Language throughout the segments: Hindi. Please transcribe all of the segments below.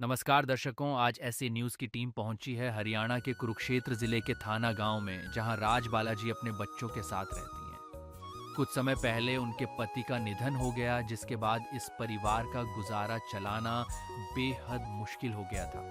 नमस्कार दर्शकों, आज ऐसे न्यूज़ की टीम पहुंची है हरियाणा के कुरुक्षेत्र जिले के थाना गांव में, जहां राज बालाजी अपने बच्चों के साथ रहती हैं। कुछ समय पहले उनके पति का निधन हो गया, जिसके बाद इस परिवार का गुजारा चलाना बेहद मुश्किल हो गया था।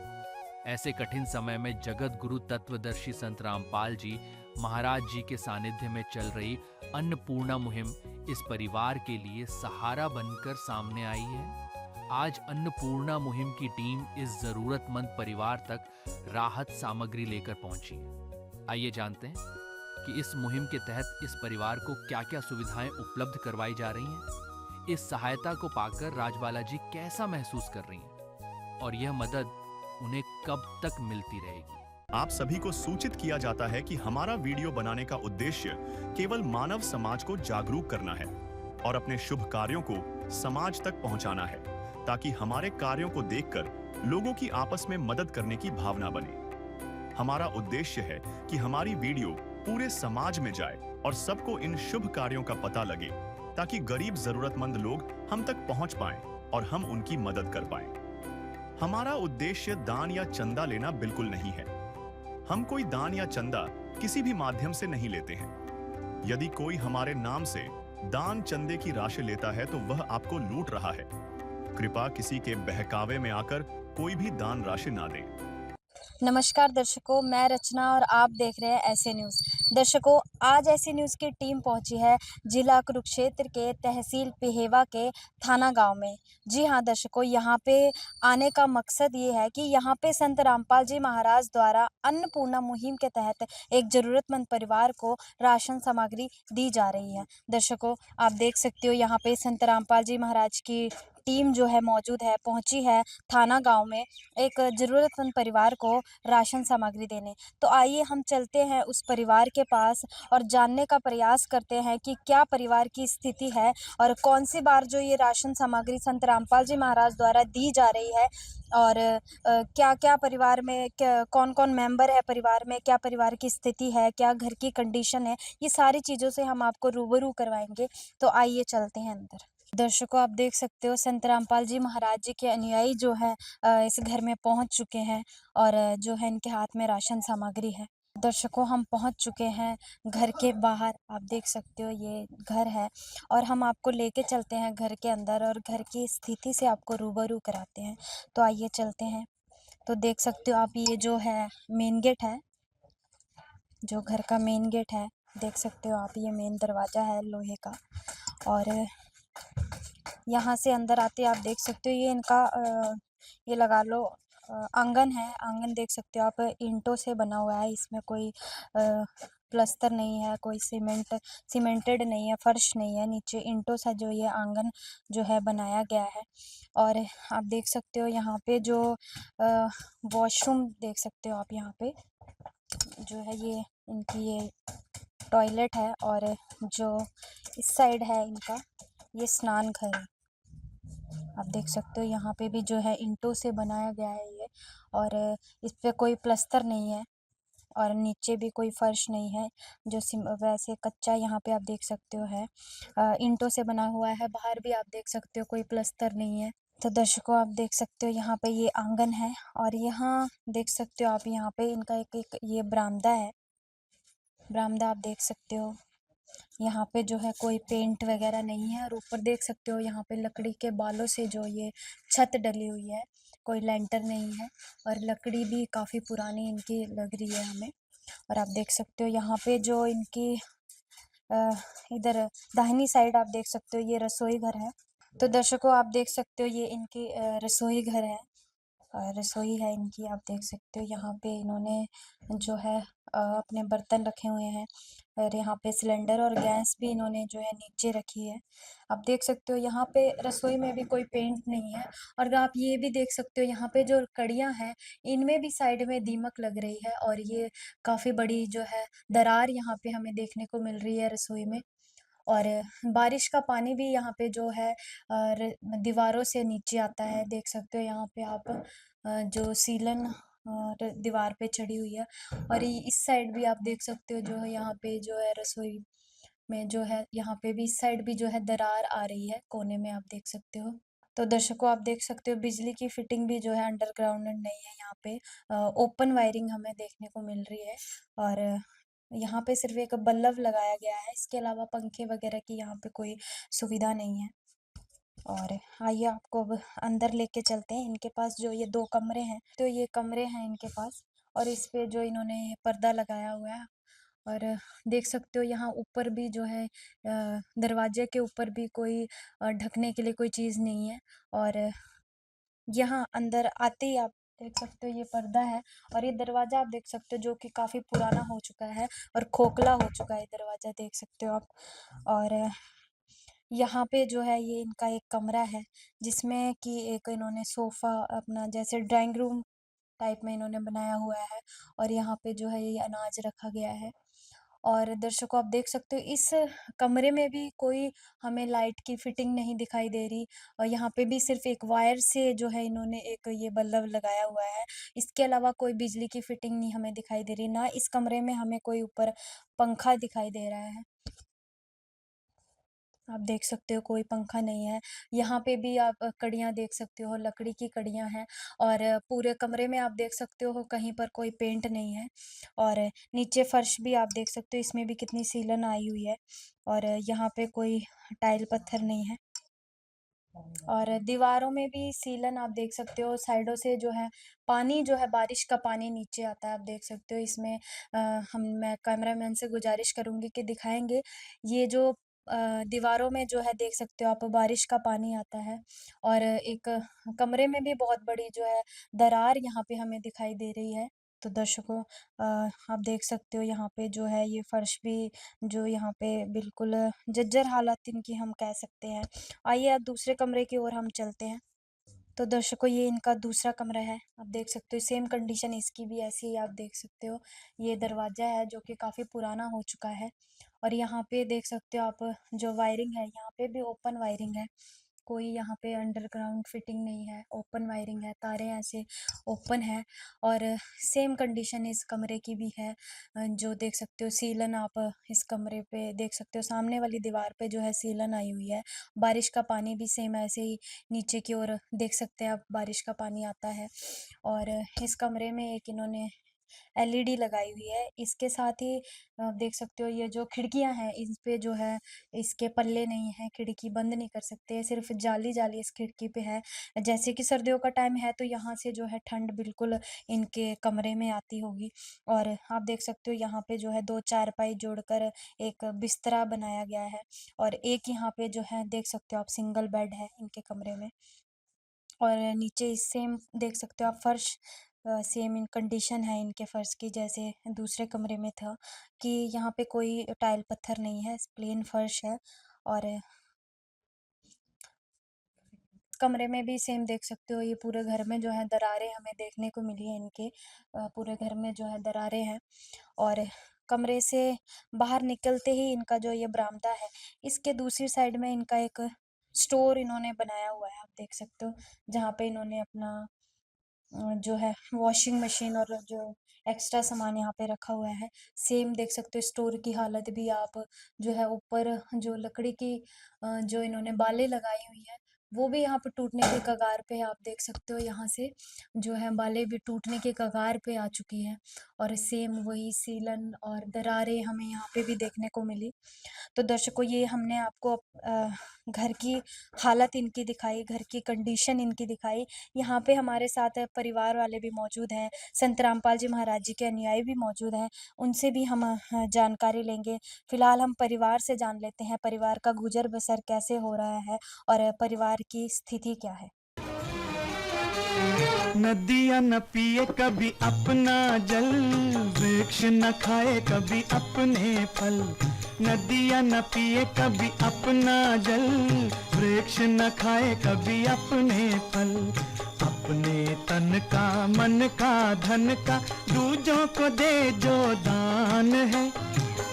ऐसे कठिन समय में जगत गुरु तत्वदर्शी संत रामपाल जी महाराज जी के सानिध्य में चल रही अन्नपूर्णा मुहिम इस परिवार के लिए सहारा बनकर सामने आई है। आज अन्नपूर्णा मुहिम की टीम इस जरूरतमंद परिवार तक राहत सामग्री लेकर पहुंची है। आइए जानते हैं कि इस मुहिम के तहत इस परिवार को क्या-क्या सुविधाएं उपलब्ध करवाई जा रही हैं। इस सहायता को पाकर राजबाला जी कैसा महसूस कर रही हैं और यह मदद उन्हें कब तक मिलती रहेगी। आप सभी को सूचित किया जाता है कि हमारा वीडियो बनाने का उद्देश्य केवल मानव समाज को जागरूक करना है और अपने शुभ कार्यों को समाज तक पहुंचाना है, ताकि हमारे कार्यों को देखकर लोगों की आपस में मदद करने की भावना बने। हमारा उद्देश्य है कि हमारी वीडियो पूरे समाज में जाए और सबको इन शुभ कार्यों का पता लगे, ताकि गरीब जरूरतमंद लोग हम तक पहुंच पाएं और हम उनकी मदद कर पाएं। हमारा उद्देश्य दान या चंदा लेना बिल्कुल नहीं है। हम कोई दान या चंदा किसी भी माध्यम से नहीं लेते हैं। यदि कोई हमारे नाम से दान चंदे की राशि लेता है तो वह आपको लूट रहा है। कृपया किसी के बहकावे में आकर कोई भी दान राशि ना दें। नमस्कार दर्शकों, मैं रचना और आप देख रहे हैं ऐसे न्यूज़। दर्शकों, आज ऐसे न्यूज़ की टीम पहुंची है जिला कुरुक्षेत्र के तहसील पिहेवा के थाना गांव में। जी हां दर्शकों, यहां पे आने का मकसद ये है कि यहां पे संत रामपाल जी महाराज द्वारा अन्नपूर्णा मुहिम के तहत एक ज़रूरतमंद परिवार को राशन सामग्री दी जा रही है। दर्शकों, आप देख सकते हो यहाँ पे संत रामपाल जी महाराज की टीम जो है मौजूद है, पहुंची है थाना गांव में एक ज़रूरतमंद परिवार को राशन सामग्री देने। तो आइए हम चलते हैं उस परिवार के पास और जानने का प्रयास करते हैं कि क्या परिवार की स्थिति है और कौन-सी बार जो ये राशन सामग्री संत रामपाल जी महाराज द्वारा दी जा रही है और क्या-क्या परिवार में क्या कौन-कौन मेंबर है परिवार में, क्या परिवार की स्थिति है, क्या घर की कंडीशन है, ये सारी चीज़ों से हम आपको रूबरू करवाएँगे। तो आइए चलते हैं अंदर। दर्शकों, आप देख सकते हो संत रामपाल जी महाराज जी के अनुयायी जो है इस घर में पहुंच चुके हैं और जो है इनके हाथ में राशन सामग्री है। दर्शकों, हम पहुंच चुके हैं घर के बाहर। आप देख सकते हो ये घर है और हम आपको लेके चलते हैं घर के अंदर और घर की स्थिति से आपको रूबरू कराते हैं। तो आइए चलते हैं। तो देख सकते हो आप ये जो है मेन गेट है, जो घर का मेन गेट है, देख सकते हो आप ये मेन दरवाज़ा है लोहे का और यहाँ से अंदर आते आप देख सकते हो ये इनका ये लगा लो आंगन है। आंगन देख सकते हो आप ईंटों से बना हुआ है, इसमें कोई प्लास्टर नहीं है, कोई सीमेंटेड नहीं है, फर्श नहीं है, नीचे ईंटों से जो ये आंगन जो है बनाया गया है। और आप देख सकते हो यहाँ पे जो वॉशरूम देख सकते हो आप यहाँ पे जो है ये इनकी ये टॉयलेट है और जो इस साइड है इनका ये स्नान घर है। आप देख सकते हो यहाँ पे भी जो है ईंटों से बनाया गया है ये और इस पे कोई प्लास्टर नहीं है और नीचे भी कोई फर्श नहीं है, जो वैसे कच्चा यहाँ पे आप देख सकते हो है। ईंटों से बना हुआ है, बाहर भी आप देख सकते हो कोई प्लास्टर नहीं है। तो दर्शकों, आप देख सकते हो यहाँ पे ये आंगन है और यहाँ देख सकते हो आप यहाँ पे इनका एक ये बरामदा है। बरामदा आप देख सकते हो यहाँ पे जो है कोई पेंट वगैरह नहीं है और ऊपर देख सकते हो यहाँ पे लकड़ी के बालों से जो ये छत डली हुई है, कोई लेंटर नहीं है और लकड़ी भी काफ़ी पुरानी इनकी लग रही है हमें। और आप देख सकते हो यहाँ पे जो इनकी अ, इधर दाहिनी साइड आप देख सकते हो ये रसोई घर है। तो दर्शकों, आप देख सकते हो ये इनकी रसोई घर है। रसोई है इनकी, आप देख सकते हो यहाँ पे इन्होंने जो है अपने बर्तन रखे हुए हैं और यहाँ पे सिलेंडर और गैस भी इन्होंने जो है नीचे रखी है। आप देख सकते हो यहाँ पे रसोई में भी कोई पेंट नहीं है और आप ये भी देख सकते हो यहाँ पे जो कड़ियाँ हैं इनमें भी साइड में दीमक लग रही है और ये काफ़ी बड़ी जो है दरार यहाँ पे हमें देखने को मिल रही है रसोई में। और बारिश का पानी भी यहाँ पे जो है दीवारों से नीचे आता है, देख सकते हो यहाँ पे आप जो सीलन दीवार पे चढ़ी हुई है और इस साइड भी आप देख सकते हो जो है यहाँ पे जो है रसोई में जो है यहाँ पे भी इस साइड भी जो है दरार आ रही है, कोने में आप देख सकते हो। तो दर्शकों आप देख सकते हो बिजली की फिटिंग भी जो है अंडरग्राउंड नहीं है यहाँ पे। ओपन वायरिंग हमें देखने को मिल रही है और यहाँ पे सिर्फ़ एक बल्ब लगाया गया है। इसके अलावा पंखे वगैरह की यहाँ पे कोई सुविधा नहीं है। और आइए आपको अब अंदर लेके चलते हैं। इनके पास जो ये 2 कमरे हैं, तो ये कमरे हैं इनके पास और इस पे जो इन्होंने पर्दा लगाया हुआ है और देख सकते हो यहाँ ऊपर भी जो है दरवाजे के ऊपर भी कोई ढकने के लिए कोई चीज़ नहीं है और यहाँ अंदर आते ही आप देख सकते हो ये पर्दा है और ये दरवाज़ा आप देख सकते हो जो कि काफ़ी पुराना हो चुका है और खोखला हो चुका है दरवाज़ा देख सकते हो आप। और यहाँ पे जो है ये इनका एक कमरा है जिसमें कि एक इन्होंने सोफ़ा अपना जैसे ड्राइंग रूम टाइप में इन्होंने बनाया हुआ है और यहाँ पे जो है ये अनाज रखा गया है। और दर्शकों आप देख सकते हो इस कमरे में भी कोई हमें लाइट की फिटिंग नहीं दिखाई दे रही और यहाँ पे भी सिर्फ़ एक वायर से जो है इन्होंने एक ये बल्ब लगाया हुआ है। इसके अलावा कोई बिजली की फिटिंग नहीं हमें दिखाई दे रही, ना इस कमरे में हमें कोई ऊपर पंखा दिखाई दे रहा है। आप देख सकते हो कोई पंखा नहीं है। यहाँ पे भी आप कड़ियाँ देख सकते हो, लकड़ी की कड़ियाँ हैं और पूरे कमरे में आप देख सकते हो कहीं पर कोई पेंट नहीं है और नीचे फर्श भी आप देख सकते हो इसमें भी कितनी सीलन आई हुई है और यहाँ पे कोई टाइल पत्थर नहीं है। और दीवारों में भी सीलन आप देख सकते हो, साइडों से जो है पानी जो है बारिश का पानी नीचे आता है, आप देख सकते हो इसमें मैं कैमरामैन से गुज़ारिश करूँगी कि दिखाएँगे, ये जो दीवारों में जो है देख सकते हो आप बारिश का पानी आता है और एक कमरे में भी बहुत बड़ी जो है दरार यहाँ पे हमें दिखाई दे रही है। तो दर्शकों आप देख सकते हो यहाँ पे जो है ये फर्श भी जो यहाँ पे बिल्कुल जर्जर हालत इनकी हम कह सकते हैं। आइए अब दूसरे कमरे की ओर हम चलते हैं। तो दर्शकों ये इनका दूसरा कमरा है। आप देख सकते हो सेम कंडीशन इसकी भी ऐसी ही आप देख सकते हो। ये दरवाज़ा है जो कि काफ़ी पुराना हो चुका है और यहाँ पे देख सकते हो आप जो वायरिंग है यहाँ पे भी ओपन वायरिंग है। कोई यहाँ पे अंडरग्राउंड फिटिंग नहीं है, ओपन वायरिंग है, तारें ऐसे ओपन है और सेम कंडीशन इस कमरे की भी है। जो देख सकते हो सीलन आप इस कमरे पे देख सकते हो, सामने वाली दीवार पे जो है सीलन आई हुई है। बारिश का पानी भी सेम ऐसे ही नीचे की ओर देख सकते हैं आप बारिश का पानी आता है और इस कमरे में एक इन्होंने एलईडी लगाई हुई है। इसके साथ ही आप देख सकते हो ये जो खिड़कियाँ हैं इस पे जो है इसके पल्ले नहीं हैं, खिड़की बंद नहीं कर सकते, सिर्फ़ जाली-जाली इस खिड़की पे है। जैसे कि सर्दियों का टाइम है तो यहाँ से जो है ठंड बिल्कुल इनके कमरे में आती होगी और आप देख सकते हो यहाँ पे जो है 2 चारपाई जोड़कर एक बिस्तरा बनाया गया है और एक यहाँ पे जो है देख सकते हो आप सिंगल बेड है इनके कमरे में। और नीचे सेम देख सकते हो आप फर्श सेम इन कंडीशन है इनके फर्श की जैसे दूसरे कमरे में था कि यहाँ पे कोई टाइल पत्थर नहीं है, प्लेन फर्श है और कमरे में भी सेम देख सकते हो ये पूरे घर में जो है दरारें हमें देखने को मिली है इनके पूरे घर में जो है दरारें हैं और कमरे से बाहर निकलते ही इनका जो ये बरामदा है इसके दूसरी साइड में इनका एक स्टोर इन्होंने बनाया हुआ है आप देख सकते हो जहाँ पे इन्होंने अपना जो है वॉशिंग मशीन और जो एक्स्ट्रा सामान यहाँ पे रखा हुआ है सेम देख सकते हो स्टोर की हालत भी आप जो है ऊपर जो लकड़ी की जो इन्होंने बालें लगाई हुई है वो भी यहाँ पे टूटने के कगार पे है आप देख सकते हो यहाँ से जो है बालें भी टूटने के कगार पे आ चुकी है और सेम वही सीलन और दरारें हमें यहाँ पे भी देखने को मिली। तो दर्शकों ये हमने आपको घर की हालत इनकी दिखाई, घर की कंडीशन इनकी दिखाई। यहाँ पे हमारे साथ परिवार वाले भी मौजूद हैं, संत रामपाल जी महाराज जी के अनुयायी भी मौजूद हैं, उनसे भी हम जानकारी लेंगे। फिलहाल हम परिवार से जान लेते हैं, परिवार का गुज़र-बसर कैसे हो रहा है और परिवार की स्थिति क्या है? नदियाँ न पिए कभी अपना जल, वृक्ष न खाए कभी अपने फल। नदियाँ न पिए कभी अपना जल, वृक्ष न खाए कभी अपने फल। अपने तन का मन का धन का दूजों को दे जो दान है,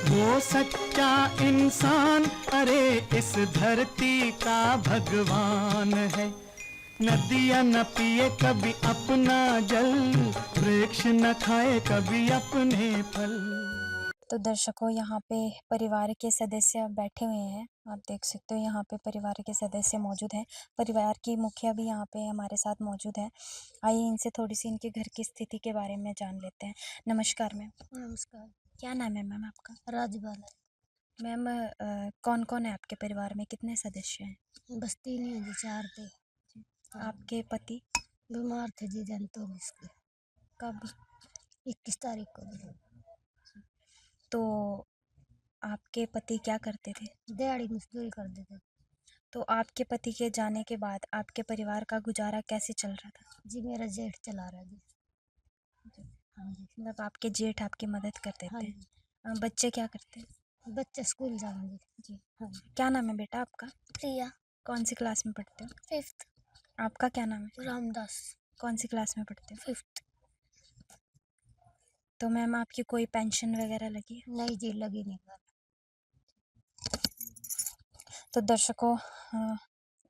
वो सच्चा इंसान अरे इस धरती का भगवान है। नदियाँ न पिए कभी अपना जल, वृक्ष न खाए कभी अपने फल। तो दर्शकों यहाँ पे परिवार के सदस्य बैठे हुए हैं आप देख सकते हो यहाँ पे परिवार के सदस्य मौजूद हैं। परिवार की मुखिया भी यहाँ पे हमारे साथ मौजूद है। आइए इनसे थोड़ी सी इनके घर की स्थिति के बारे में जान लेते हैं। नमस्कार मैम। नमस्कार। क्या नाम है मैम आपका? राजबाला। मैम कौन कौन है आपके परिवार में, कितने सदस्य हैं? बस 3 ही हैं जी, 4 थे। हाँ। आपके पति बीमार थे जी, देहांत हो गई इसकी कब? 21 तारीख को जी। तो आपके पति क्या करते थे? दिहाड़ी मजदूरी कर देते तो आपके पति के जाने के बाद आपके परिवार का गुजारा कैसे चल रहा था? जी। मेरा जेठ चला रहा जी। हाँ जी। मतलब आपके जेठ आपकी मदद करते हाँ थे। जी। बच्चे क्या करते हैं? बच्चे स्कूल जाएंगे जी। हाँ जी। क्या नाम है बेटा आपका? प्रिया। कौन सी क्लास में पढ़ते हो? 5th। आपका क्या नाम है? रामदास। कौन सी क्लास में पढ़ते हो? 5th। तो मैम आपकी कोई पेंशन वगैरह लगी है? नहीं जी, लगी नहीं बात। तो दर्शकों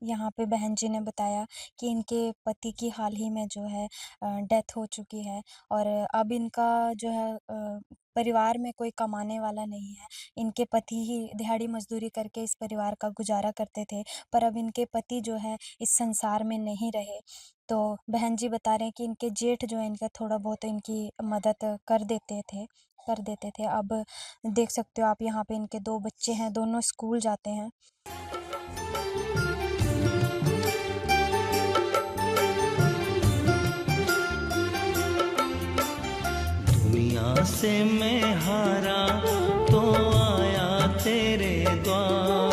यहाँ पे बहन जी ने बताया कि इनके पति की हाल ही में जो है डेथ हो चुकी है और अब इनका जो है परिवार में कोई कमाने वाला नहीं है। इनके पति ही दिहाड़ी मजदूरी करके इस परिवार का गुजारा करते थे, पर अब इनके पति जो है इस संसार में नहीं रहे। तो बहन जी बता रहे हैं कि इनके जेठ जो है इनका थोड़ा बहुत इनकी मदद कर देते थे। अब देख सकते हो आप यहाँ पे इनके 2 बच्चे हैं, दोनों स्कूल जाते हैं। दुनिया से मैं हारा तो आया तेरे द्वार,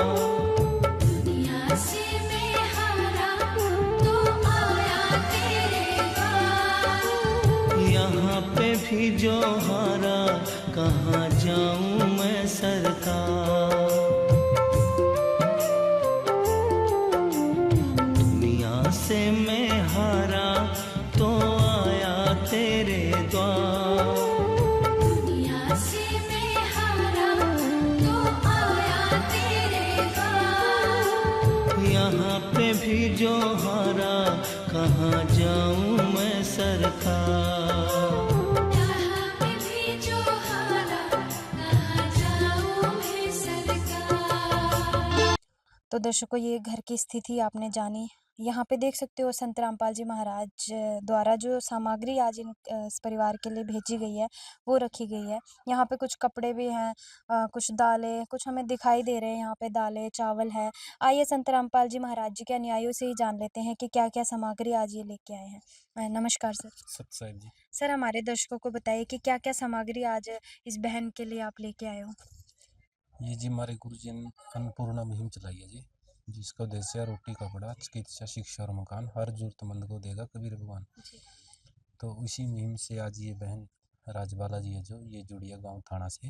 दुनिया से मैं हारा तो आया तेरे द्वार। यहाँ पे भी जो हारा कहाँ जाऊँ मैं सरकार। दुनिया से मैं हारा तो आया तेरे द्वार, दुनिया से मैं हारा तो आया तेरे द्वार। यहाँ पे भी जो हारा कहाँ जाऊँ मैं सरकार। यहाँ पे भी जो हारा कहाँ जाऊँ मैं सरकार। तो दर्शकों ये घर की स्थिति आपने जानी। यहाँ पे देख सकते हो संत रामपाल जी महाराज द्वारा जो सामग्री आज इस परिवार के लिए भेजी गई है वो रखी गई है। यहाँ पे कुछ कपड़े भी हैं, कुछ दालें, कुछ हमें दिखाई दे रहे हैं यहाँ पे दालें चावल है। आइए संत रामपाल जी महाराज जी के अनुयायियों से ही जान लेते हैं कि क्या क्या सामग्री आज ये लेके आए हैं। नमस्कार सर। सत्साहिब जी। सर हमारे दर्शकों को बताइए कि क्या क्या सामग्री आज इस बहन के लिए आप लेके आए हो। ये जी हमारे गुरु जी ने अन्नपूर्णा मुहिम चलाई है जी, जिसका उद्देश्य है रोटी कपड़ा चिकित्सा शिक्षा और मकान हर जरूरतमंद को देगा कबीर भगवान। तो इसी मुहिम से आज ये बहन राजबाला जी है जो ये जुड़ी है गाँव थाना से।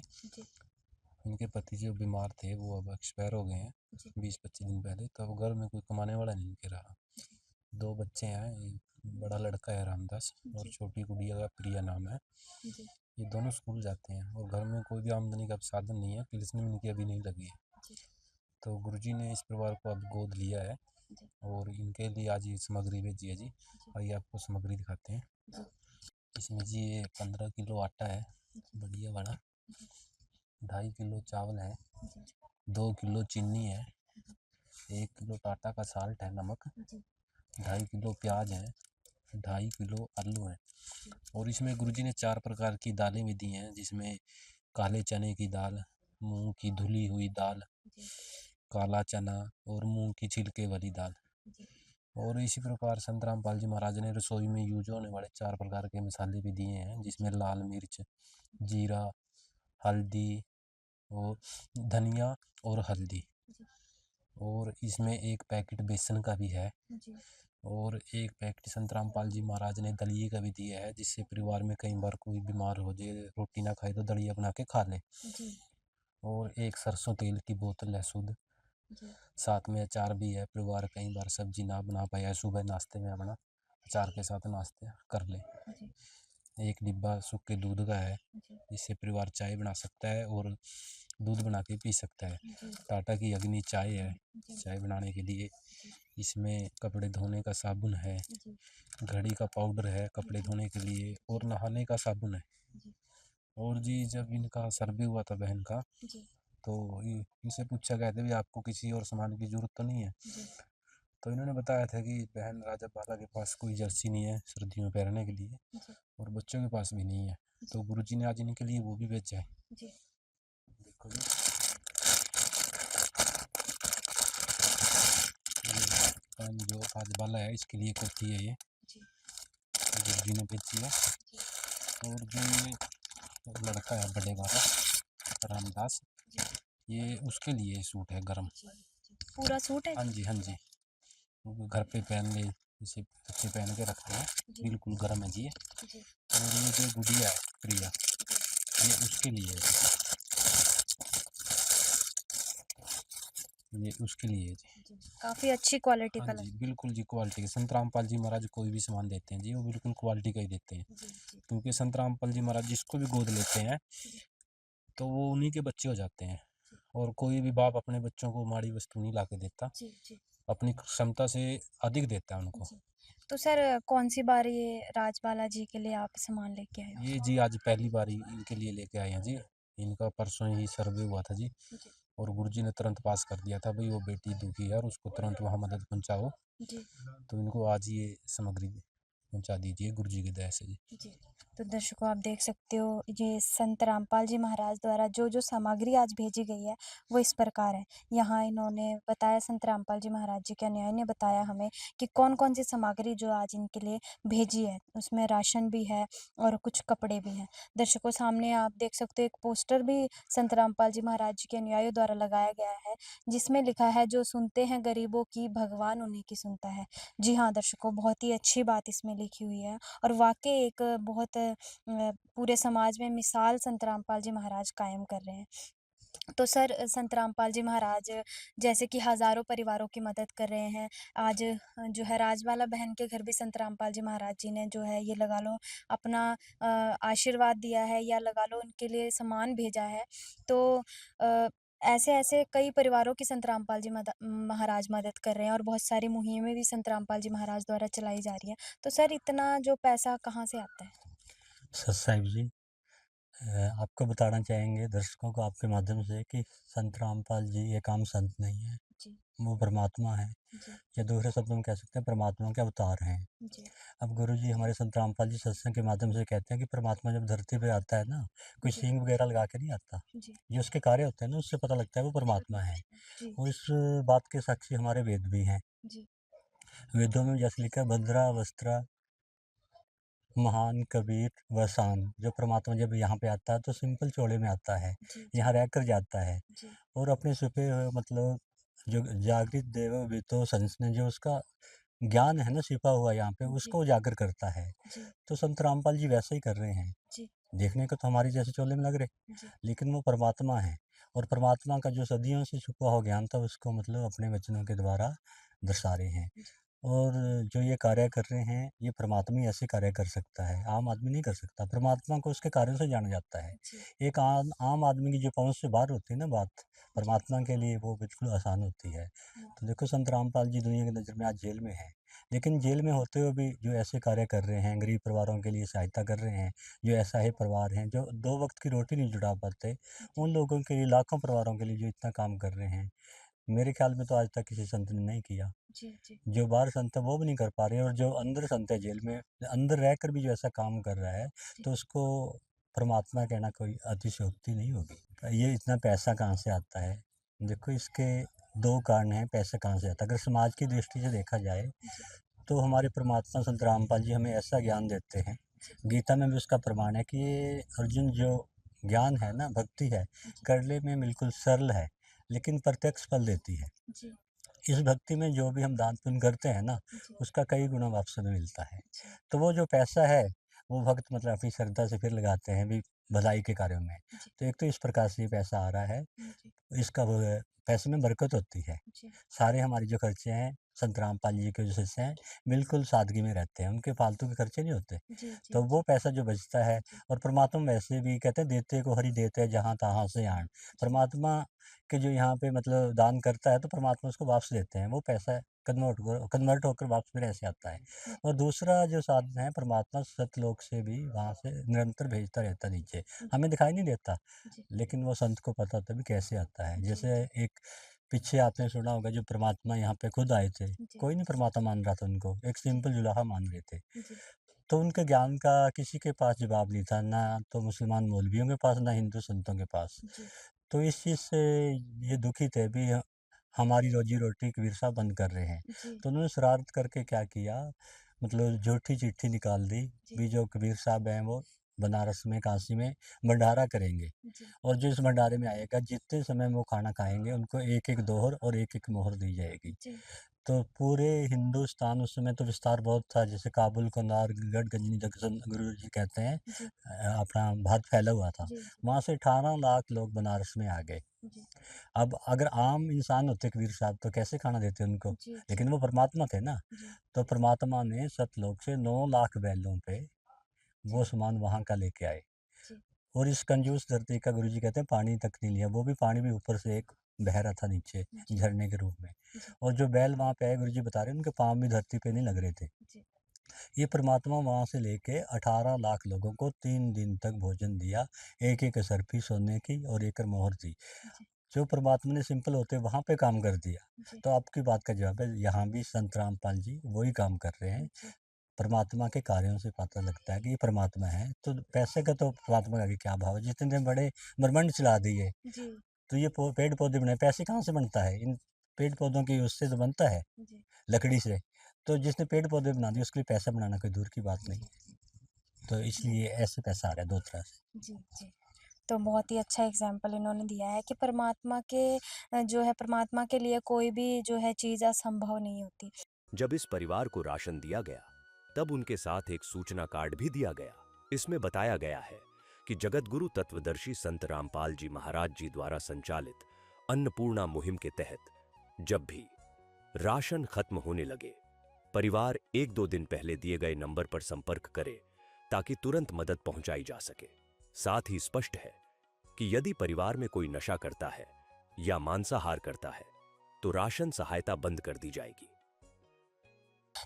इनके पति जो बीमार थे वो अब एक्सपायर हो गए हैं 20-25 दिन पहले। तो अब घर में कोई कमाने वाला नहीं के रहा। 2 बच्चे हैं, एक बड़ा लड़का है रामदास और छोटी गुड़िया का प्रिया नाम है। ये दोनों स्कूल जाते हैं और घर में कोई भी आमदनी का साधन नहीं है। किल्सनी में इनकी अभी नहीं लगी है। तो गुरुजी ने इस परिवार को अब गोद लिया है और इनके लिए आज ये सामग्री भेजी है जी। आइए आपको सामग्री दिखाते हैं। इसमें जी ये 15 किलो आटा है बढ़िया वाला, 2.5 किलो चावल है, 2 किलो चीनी है, 1 किलो टाटा का साल्ट है नमक, 2.5 किलो प्याज है, 2.5 किलो आलू है। और इसमें गुरुजी ने 4 प्रकार की दालें भी दी हैं, जिसमें काले चने की दाल, मूंग की धुली हुई दाल, काला चना और मूंग की छिलके वाली दाल। और इसी प्रकार संत रामपाल जी महाराज ने रसोई में यूज होने वाले 4 प्रकार के मसाले भी दिए हैं, जिसमें लाल मिर्च, जीरा, हल्दी और धनिया और हल्दी। और इसमें 1 पैकेट बेसन का भी है और 1 पैकेट संत रामपाल जी महाराज ने दलिए का भी दिया है, जिससे परिवार में कई बार कोई बीमार हो जाए, रोटी ना खाए तो दलिया बना के खा ले। और 1 सरसों तेल की बोतल है शुद्ध। साथ में अचार भी है, परिवार कई बार सब्जी ना बना पाया सुबह नाश्ते में अपना अचार के साथ नाश्ते कर ले। 1 डिब्बा सूखे दूध का है, जिससे परिवार चाय बना सकता है और दूध बना के पी सकता है। टाटा की अग्नि चाय है चाय बनाने के लिए। इसमें कपड़े धोने का साबुन है, घड़ी का पाउडर है कपड़े धोने के लिए और नहाने का साबुन है। और जी जब इनका सर्वे हुआ था बहन का, तो इनसे पूछा गया था भी आपको किसी और सामान की ज़रूरत तो नहीं है? जी तो इन्होंने बताया था कि बहन राजा बाला के पास कोई जर्सी नहीं है सर्दियों में पहनने के लिए जी और बच्चों के पास भी नहीं है। तो गुरुजी ने आज इनके लिए वो भी बेचा है। जी देखो जी, ये पहन जो आज बाला है इसके लिए कुर्ती है ये, जी गुरुजी ने बेची है। और जो ये लड़का है बड़े वाला रामदास, ये उसके लिए सूट है गरम। पूरा सूट है हाँ जी, हाँ जी। वो घर पे पहन ले, इसे बच्चे पहन के रखते हैं, जी बिल्कुल गर्म है जी ये। जी और ये जो गुड़िया है प्रिया, ये उसके लिए है, ये उसके लिए है जी। जी काफी अच्छी क्वालिटी हाँ का जी, लग बिल्कुल जी क्वालिटी के संत रामपाल जी महाराज कोई भी सामान देते हैं जी वो बिल्कुल क्वालिटी का ही देते हैं। जी जी क्योंकि संत रामपाल जी महाराज जिसको भी गोद लेते हैं तो वो उन्हीं के बच्चे हो जाते हैं। और कोई भी बाप अपने बच्चों को माड़ी वस्तु नहीं ला के देता, जी जी अपनी क्षमता से अधिक देता है उनको। जी तो सर कौन सी बार ये राजबाला जी के लिए आप सामान लेके आए हो? ये जी आज पहली बार ही इनके लिए लेके आए हैं जी। इनका परसों ही सर्वे हुआ था जी जी और गुरुजी ने तुरंत पास कर दिया था भाई वो बेटी दुखी है और उसको तुरंत वहाँ मदद पहुँचाओ। जी तो इनको आज ये सामग्री पहुँचा दीजिए गुरुजी की दया से जी। जी तो दर्शकों आप देख सकते हो ये संत रामपाल जी महाराज द्वारा जो जो सामग्री आज भेजी गई है वो इस प्रकार है। यहाँ इन्होंने बताया संत रामपाल जी महाराज जी के अनुयायी ने बताया हमें कि कौन कौन सी सामग्री जो आज इनके लिए भेजी है। उसमें राशन भी है और कुछ कपड़े भी हैं। दर्शकों सामने आप देख सकते हो एक पोस्टर भी संत रामपाल जी महाराज जी के अनुयायियों द्वारा लगाया गया है जिसमें लिखा है जो सुनते हैं गरीबों की भगवान उन्हीं की सुनता है। जी हाँ दर्शकों बहुत ही अच्छी बात इसमें लिखी हुई है और वाक़ई एक बहुत पूरे समाज में मिसाल संत रामपाल जी महाराज कायम कर रहे हैं। तो सर संत रामपाल जी महाराज जैसे कि हज़ारों परिवारों की मदद कर रहे हैं। आज जो है राजबाला बहन के घर भी संत रामपाल जी महाराज जी ने जो है ये लगा लो अपना आशीर्वाद दिया है या लगा लो उनके लिए सामान भेजा है। तो अ, ऐसे-ऐसे कई परिवारों की संत रामपाल जी महाराज मदद कर रहे हैं और बहुत सारी मुहिमें भी संत रामपाल जी महाराज द्वारा चलाई जा रही हैं। तो सर इतना जो पैसा कहाँ से आता है? सत साहिब जी, आपको बताना चाहेंगे दर्शकों को आपके माध्यम से कि संत रामपाल जी एक आम संत नहीं है, जी, वो परमात्मा है जी, या दूसरे शब्दों में कह सकते हैं परमात्मा के अवतार हैं। जी, अब गुरु जी हमारे संत रामपाल जी सत्संग के माध्यम से कहते हैं कि परमात्मा जब धरती पे आता है ना, कोई जी, सींग वगैरह लगा के नहीं आता। जी, जो उसके कार्य होते हैं ना उससे पता लगता है वो परमात्मा है। जी, और इस बात के साक्षी हमारे वेद भी हैं। जी, वेदों में जैसे लिखा है भद्रा वस्त्रा महान कबीर वसान, जो परमात्मा जब यहाँ पे आता है तो सिंपल चोले में आता है, जी, यहाँ रहकर जाता है जी, और अपने छुपे हुए मतलब जो जागृत देव वितो संस जो उसका ज्ञान है ना छिपा हुआ यहाँ पे जी, उसको उजागर करता है। जी, तो संत रामपाल जी वैसे ही कर रहे हैं। जी, देखने को तो हमारी जैसे चोले में लग रहे, जी, लेकिन वो परमात्मा है और परमात्मा का जो सदियों से छुपा हुआ ज्ञान था उसको मतलब अपने वचनों के द्वारा दर्शा रहे हैं। जी, और जो ये कार्य कर रहे हैं ये परमात्मा ही ऐसे कार्य कर सकता है, आम आदमी नहीं कर सकता। परमात्मा को उसके कार्यों से जाना जाता है। जी, एक आम आदमी की जो पहुँच से बाहर होती है ना बात, जी, परमात्मा के लिए वो बिल्कुल आसान होती है। तो देखो संत रामपाल जी दुनिया की नज़र में आज जेल में हैं, लेकिन जेल में होते हुए भी जो ऐसे कार्य कर रहे हैं, गरीब परिवारों के लिए सहायता कर रहे हैं, जो असहाय परिवार हैं, जो 2 वक़्त की रोटी नहीं जुटा पाते, उन लोगों के लिए, लाखों परिवारों के लिए जो इतना काम कर रहे हैं, मेरे ख़्याल में तो आज तक किसी संत ने नहीं किया। जी, जी, जो बाहर संत है वो भी नहीं कर पा रहे और जो अंदर संत है जेल में, अंदर रहकर भी जो ऐसा काम कर रहा है, जी, तो उसको परमात्मा कहना कोई अतिशयोक्ति नहीं होगी। ये इतना पैसा कहाँ से आता है? देखो इसके 2 कारण हैं पैसा कहाँ से आता है। अगर समाज की दृष्टि से देखा जाए, जी, तो हमारे परमात्मा संत रामपाल जी हमें ऐसा ज्ञान देते हैं, गीता में भी उसका प्रमाण है कि ये अर्जुन जो ज्ञान है ना, भक्ति है, करने में बिल्कुल सरल है, लेकिन प्रत्यक्ष फल देती है। जी, इस भक्ति में जो भी हम दान पुण्य करते हैं ना, जी, उसका कई गुना वापस हमें मिलता है। जी, तो वो जो पैसा है, वो भक्त मतलब अपनी श्रद्धा से फिर लगाते हैं भी भलाई के कार्यों में। जी, तो एक तो इस प्रकार से ये पैसा आ रहा है, जी, इसका वो है, पैसे में बरकत होती है। जी, सारे हमारे जो खर्चे हैं, संत रामपाल जी के जो शिष्य हैं, बिल्कुल सादगी में रहते हैं, उनके फालतू के खर्चे नहीं होते। जी, जी, तो वो पैसा जो बचता है जी, और परमात्मा वैसे भी कहते हैं देते को हरि देते हैं जहाँ तहाँ से आन। जी, परमात्मा के जो यहाँ पे मतलब दान करता है तो परमात्मा उसको वापस देते हैं। वो पैसा कन्वर्ट होकर वापस फिर ऐसे आता है। और दूसरा जो साधन है, परमात्मा सतलोक से भी वहाँ से निरंतर भेजता रहता है नीचे, हमें दिखाई नहीं देता, लेकिन वो संत को पता होता है भी कैसे आता है। जैसे एक पीछे आपने सुना होगा, जो परमात्मा यहाँ पे खुद आए थे, कोई नहीं परमात्मा मान रहा था उनको, एक सिंपल जुलाहा मान रहे थे। तो उनके ज्ञान का किसी के पास जवाब नहीं था, ना तो मुसलमान मौलवियों के पास, ना हिंदू संतों के पास। तो इस चीज़ से ये दुखी थे भी, हमारी रोजी रोटी कबीर साहब बंद कर रहे हैं। तो उन्होंने शरारत करके क्या किया, मतलब झूठी चिट्ठी निकाल दी भी जो कबीर साहब हैं वो बनारस में, काशी में भंडारा करेंगे, और जो इस भंडारे में आएगा, जितने समय वो खाना खाएंगे उनको एक एक दोहर और एक एक मोहर दी जाएगी। तो पूरे हिंदुस्तान उस समय तो विस्तार बहुत था, जैसे काबुल, कंधार, गढ़ गजनी, जंक्शन गुरु जी कहते हैं, अपना भारत फैला हुआ था। वहाँ से 18 लाख लोग बनारस में आ गए। अब अगर आम इंसान होते कबीर साहब तो कैसे खाना देते उनको, लेकिन वो परमात्मा थे ना। तो परमात्मा ने सतलोक से 9 लाख बैलों पे वो सामान वहाँ का लेके आए, और इस कंजूस धरती का गुरुजी कहते हैं पानी तक नहीं लिया, वो भी पानी भी ऊपर से एक बह रहा था नीचे झरने के रूप में। और जो बैल वहाँ पे आए, गुरुजी बता रहे हैं, उनके पाँव भी धरती पे नहीं लग रहे थे। ये परमात्मा वहाँ से लेके 18 लाख लोगों को 3 दिन तक भोजन दिया, एक एक सरफी सोने की और एक मोहर दी। जो परमात्मा ने सिंपल होते वहाँ पे काम कर दिया। तो आपकी बात का जवाब है, यहाँ भी संत रामपाल जी वही काम कर रहे हैं। परमात्मा के कार्यों से पता लगता है कि ये परमात्मा है। तो पैसे का तो परमात्मा का आगे क्या भाव है, जितने बड़े ब्रह्मांड चला दिए, तो ये पेड़ पौधे बने, पैसे कहाँ से बनता है, इन पेड़ पौधों की उससे तो बनता है, लकड़ी से। तो जिसने पेड़ पौधे बना दिए उसके लिए पैसा बनाना कोई दूर की बात नहीं। तो इसलिए ऐसे पैसा आ रहा है 2 तरह से। तो बहुत ही अच्छा एग्जाम्पल इन्होंने दिया है कि परमात्मा के जो है, परमात्मा के लिए कोई भी जो है चीज़ असंभव नहीं होती। जब इस परिवार को राशन दिया गया, तब उनके साथ एक सूचना कार्ड भी दिया गया। इसमें बताया गया है कि जगत गुरु तत्वदर्शी संत रामपाल जी महाराज जी द्वारा संचालित अन्नपूर्णा मुहिम के तहत जब भी राशन खत्म होने लगे, परिवार 1-2 दिन पहले दिए गए नंबर पर संपर्क करे ताकि तुरंत मदद पहुंचाई जा सके। साथ ही स्पष्ट है कि यदि परिवार में कोई नशा करता है या मांसाहार करता है तो राशन सहायता बंद कर दी जाएगी।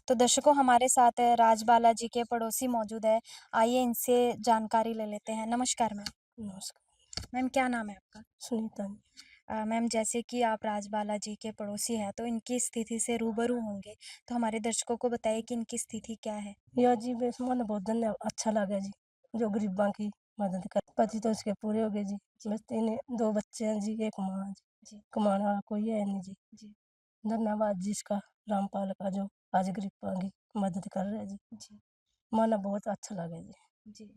तो दर्शकों, हमारे साथ राजबाला जी के पड़ोसी मौजूद है, आइए इनसे जानकारी ले लेते हैं। नमस्कार मैम। नमस्कार। मैम, क्या नाम है आपका? सुनीता जी। मैम, जैसे कि आप राजबाला जी के पड़ोसी हैं, तो इनकी स्थिति से रूबरू होंगे, तो हमारे दर्शकों को बताइए कि इनकी स्थिति क्या है। या जी, बस मन बहुत धन्यवाद, अच्छा लगा जी, जो गरीबां की मदद कर। पति तो इसके पूरे हो गए जी, बस 2 बच्चे हैं जी, एक माँ जी, कमाने वाला कोई है नहीं जी। धन्यवाद जी इसका, रामपाल का, जो आज गरीबां की मदद कर रहे हैं जी। मन बहुत अच्छा लगा जी।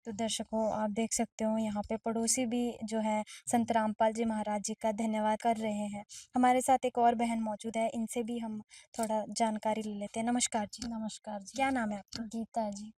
तो दर्शकों, आप देख सकते हो यहाँ पे पड़ोसी भी जो है संत रामपाल जी महाराज जी का धन्यवाद कर रहे हैं। हमारे साथ एक और बहन मौजूद है, इनसे भी हम थोड़ा जानकारी ले लेते हैं। नमस्कार जी। नमस्कार जी। क्या नाम है आपका? गीता जी।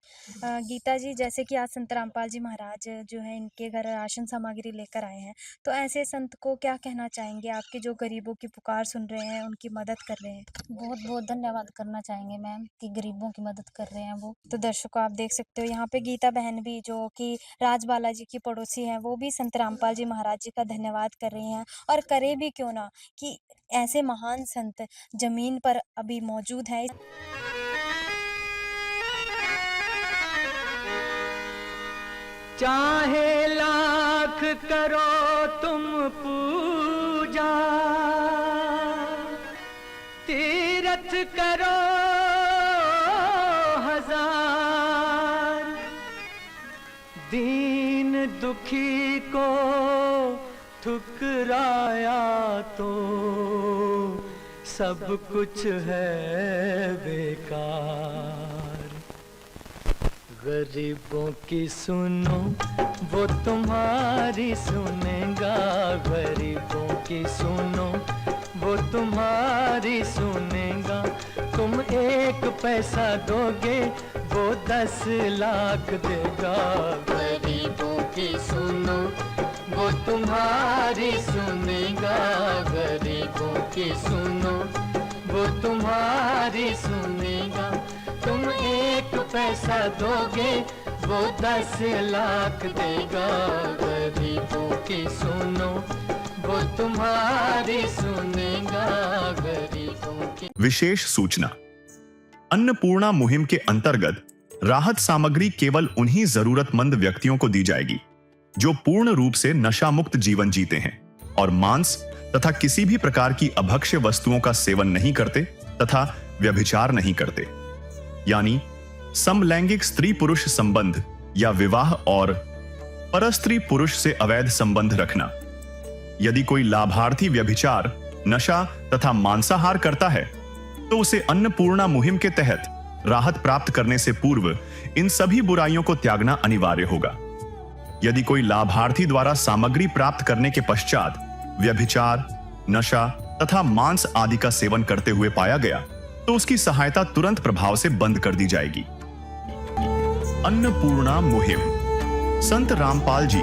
गीता जी, जैसे कि आज संत रामपाल जी महाराज जो है इनके घर राशन सामग्री लेकर आए हैं, तो ऐसे संत को क्या कहना चाहेंगे, आपके जो गरीबों की पुकार सुन रहे हैं, उनकी मदद कर रहे हैं? बहुत बहुत धन्यवाद करना चाहेंगे मैम कि गरीबों की मदद कर रहे हैं वो। तो दर्शकों, आप देख सकते हो यहाँ पे गीता बहन भी, जो कि राजबाला जी की पड़ोसी हैं, वो भी संत रामपाल जी महाराज जी का धन्यवाद कर रही हैं। और करे भी क्यों ना, कि ऐसे महान संत जमीन पर अभी मौजूद हैं। चाहे लाख करो तुम पूजा, तीरथ करो हजार, दीन दुखी को ठुकराया तो सब कुछ है बेकार। गरीबों की सुनो वो तुम्हारी सुनेगा, गरीबों की सुनो वो तुम्हारी सुनेगा। तुम 1 पैसा दोगे वो 10 लाख देगा। गरीबों की सुनो वो तुम्हारी सुनेगा, गरीबों की सुनो वो तुम्हारी सुनेगा। तुम 1 पैसा दोगे वो 10 लाख देगा। गरीबों की सुनो वो तुम्हारी सुनेगा गरीबों की। विशेष सूचना। अन्नपूर्णा मुहिम के अंतर्गत राहत सामग्री केवल उन्हीं जरूरतमंद व्यक्तियों को दी जाएगी जो पूर्ण रूप से नशा मुक्त जीवन जीते हैं और मांस तथा किसी भी प्रकार की अभक्ष्य वस्तुओं का सेवन नहीं करते तथा व्यभिचार नहीं करते, यानी समलैंगिक स्त्री पुरुष संबंध या विवाह और परस्त्री पुरुष से अवैध संबंध रखना। यदि कोई लाभार्थी व्यभिचार, नशा तथा मांसाहार करता है तो उसे अन्नपूर्णा मुहिम के तहत राहत प्राप्त करने से पूर्व इन सभी बुराइयों को त्यागना अनिवार्य होगा। यदि कोई लाभार्थी द्वारा सामग्री प्राप्त करने के पश्चात व्यभिचार, नशा तथा मांस आदि का सेवन करते हुए पाया गया तो उसकी सहायता तुरंत प्रभाव से बंद कर दी जाएगी। अन्नपूर्णा मुहिम। संत रामपाल जी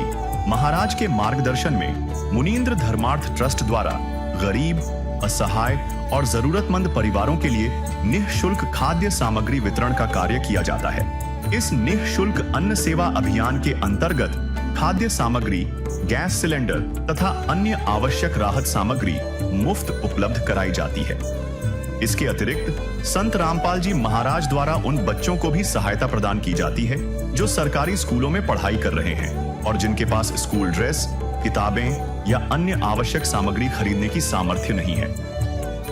महाराज के मार्गदर्शन में मुनींद्र धर्मार्थ ट्रस्ट द्वारा गरीब, असहाय और जरूरतमंद परिवारों के लिए निःशुल्क खाद्य सामग्री वितरण का कार्य किया जाता है। इस निःशुल्क अन्न सेवा अभियान के अंतर्गत खाद्य सामग्री, गैस सिलेंडर तथा अन्य आवश्यक राहत सामग्री मुफ्त उपलब्ध कराई जाती है। इसके अतिरिक्त संत रामपाल जी महाराज द्वारा उन बच्चों को भी सहायता प्रदान की जाती है जो सरकारी स्कूलों में पढ़ाई कर रहे हैं और जिनके पास स्कूल ड्रेस, किताबें या अन्य आवश्यक सामग्री खरीदने की सामर्थ्य नहीं है।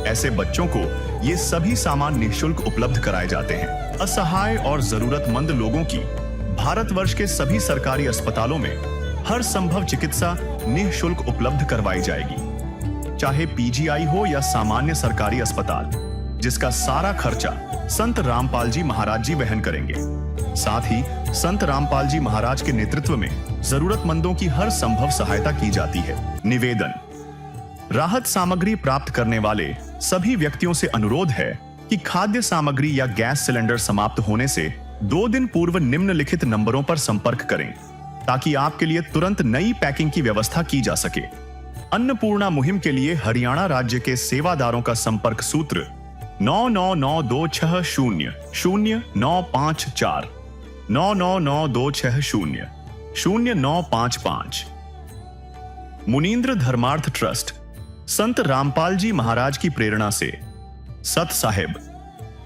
ऐसे बच्चों को ये सभी सामान निःशुल्क उपलब्ध कराए जाते हैं। असहाय और जरूरतमंद लोगों की भारतवर्ष के सभी सरकारी अस्पतालों में हर संभव चिकित्सा निःशुल्क उपलब्ध करवाई जाएगी, चाहे पीजीआई हो या सामान्य सरकारी अस्पताल, जिसका सारा खर्चा संत रामपाल जी महाराज जी वहन करेंगे। साथ ही संत रामपाल जी महाराज के नेतृत्व में जरूरतमंदों की हर संभव सहायता की जाती है। निवेदन। राहत सामग्री प्राप्त करने वाले सभी व्यक्तियों से अनुरोध है कि खाद्य सामग्री या गैस सिलेंडर समाप्त होने से 2 दिन पूर्व निम्नलिखित नंबरों पर संपर्क करें ताकि आपके लिए तुरंत नई पैकिंग की व्यवस्था की जा सके। अन्नपूर्णा मुहिम के लिए हरियाणा राज्य के सेवादारों का संपर्क सूत्र 9992600954 9992600955। मुनींद्र धर्मार्थ ट्रस्ट संत रामपाल जी महाराज की प्रेरणा से सत साहिब